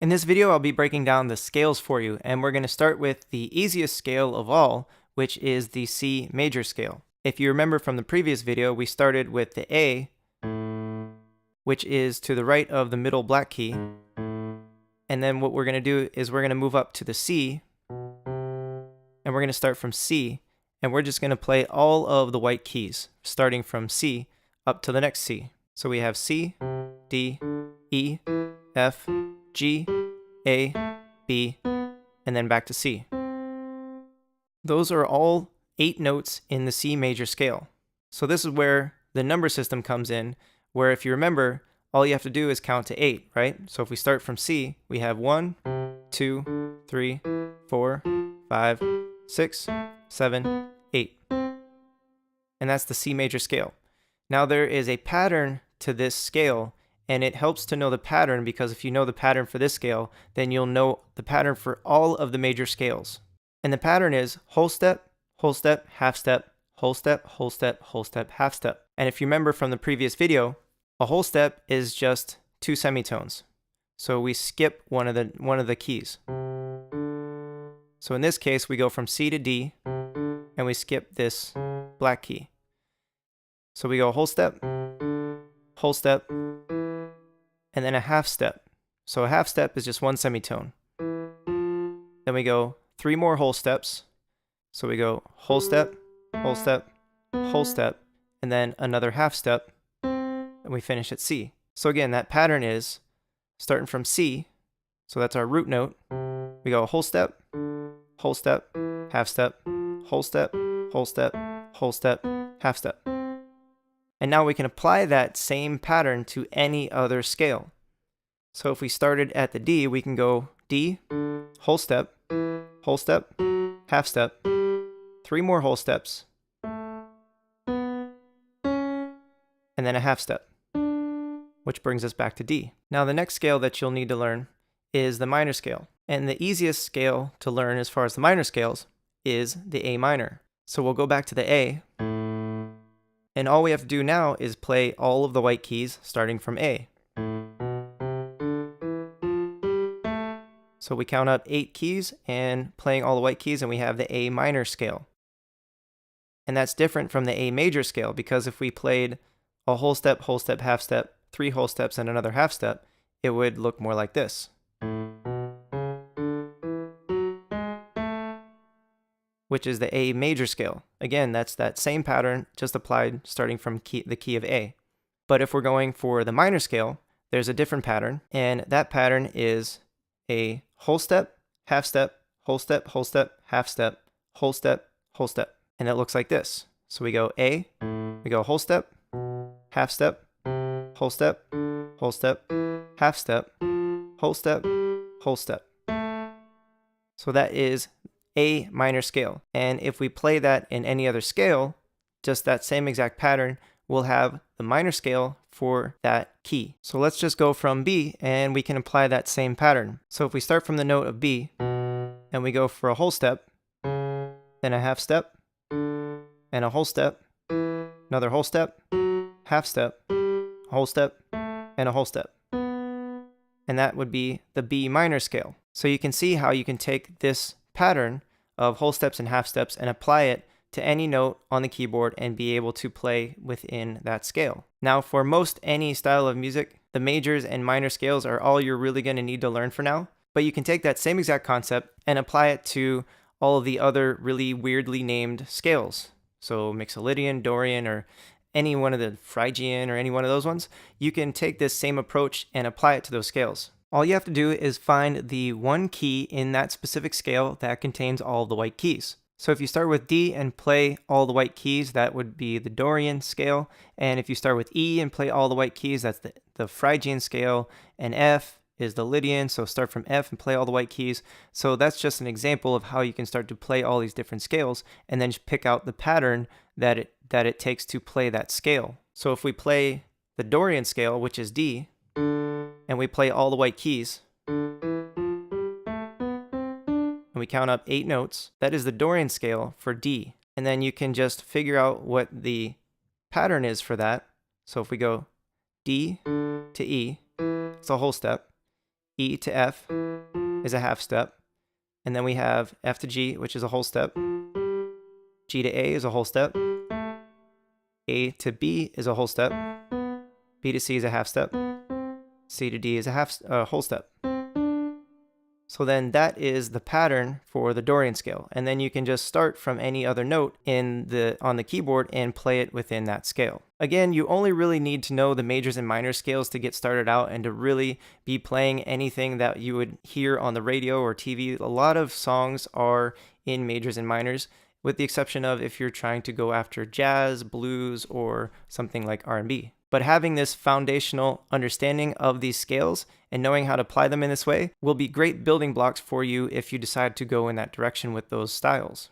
In this video, I'll be breaking down the scales for you, and we're going to start with the easiest scale of all, which is the C major scale. If you remember from the previous video, we started with the A, which is to the right of the middle black key. And then what we're going to do is we're going to move up to the C, and we're going to start from C, and we're just going to play all of the white keys, starting from C up to the next C. So we have C, D, E, F, G, A, B, and then back to C. Those are all 8 notes in the C major scale. So this is where the number system comes in, where if you remember, all you have to do is count to 8, right? So if we start from C, we have 1, 2, 3, 4, 5, 6, 7, 8. And that's the C major scale. Now there is a pattern to this scale, and it helps to know the pattern because if you know the pattern for this scale, then you'll know the pattern for all of the major scales. And the pattern is whole step, half step, whole step, whole step, whole step, half step. And if you remember from the previous video, a whole step is just 2 semitones. So we skip one of the keys. So in this case, we go from C to D, and we skip this black key. So we go whole step, and then a half step. So a half step is just 1 semitone. Then we go 3 more whole steps. So we go whole step, whole step, whole step, and then another half step, and we finish at C. So again, that pattern is starting from C, so that's our root note. We go whole step, half step, whole step, whole step, whole step, half step. And now we can apply that same pattern to any other scale. So if we started at the D, we can go D, whole step, half step, 3 more whole steps, and then a half step, which brings us back to D. Now the next scale that you'll need to learn is the minor scale. And the easiest scale to learn as far as the minor scales is the A minor. So we'll go back to the A, and all we have to do now is play all of the white keys starting from A. So we count up 8 keys and playing all the white keys, and we have the A minor scale. And that's different from the A major scale, because if we played a whole step, half step, 3 whole steps, and another half step, it would look more like this. Which is the A major scale. Again, that's that same pattern, just applied starting from the key of A. But if we're going for the minor scale, there's a different pattern, and that pattern is a whole step, half step, whole step, half step, whole step, whole step. And it looks like this. So we go A, we go whole step, half step, whole step, half step, whole step, whole step. So that is A minor scale. And if we play that in any other scale, just that same exact pattern, we'll have the minor scale for that key. So let's just go from B, and we can apply that same pattern. So if we start from the note of B, and we go for a whole step, then a half step, and a whole step, another whole step, half step, whole step, and a whole step. And that would be the B minor scale. So you can see how you can take this pattern of whole steps and half steps and apply it to any note on the keyboard and be able to play within that scale. Now for most any style of music, the majors and minor scales are all you're really going to need to learn for now, but you can take that same exact concept and apply it to all of the other really weirdly named scales. So Mixolydian, Dorian, or any one of the Phrygian or any one of those ones, you can take this same approach and apply it to those scales. All you have to do is find the one key in that specific scale that contains all of the white keys. So if you start with D and play all the white keys, that would be the Dorian scale. And if you start with E and play all the white keys, that's the Phrygian scale. And F is the Lydian, so start from F and play all the white keys. So that's just an example of how you can start to play all these different scales and then just pick out the pattern that it takes to play that scale. So if we play the Dorian scale, which is D, and we play all the white keys, and we count up 8 notes, that is the Dorian scale for D. And then you can just figure out what the pattern is for that. So if we go D to E, it's a whole step. E to F is a half step. And then we have F to G, which is a whole step. G to A is a whole step. A to B is a whole step. B to C is a half step. C to D is a whole step. So then that is the pattern for the Dorian scale. And then you can just start from any other note on the keyboard and play it within that scale. Again, you only really need to know the majors and minor scales to get started out and to really be playing anything that you would hear on the radio or TV. A lot of songs are in majors and minors, with the exception of if you're trying to go after jazz, blues, or something like R&B. But having this foundational understanding of these scales and knowing how to apply them in this way will be great building blocks for you if you decide to go in that direction with those styles.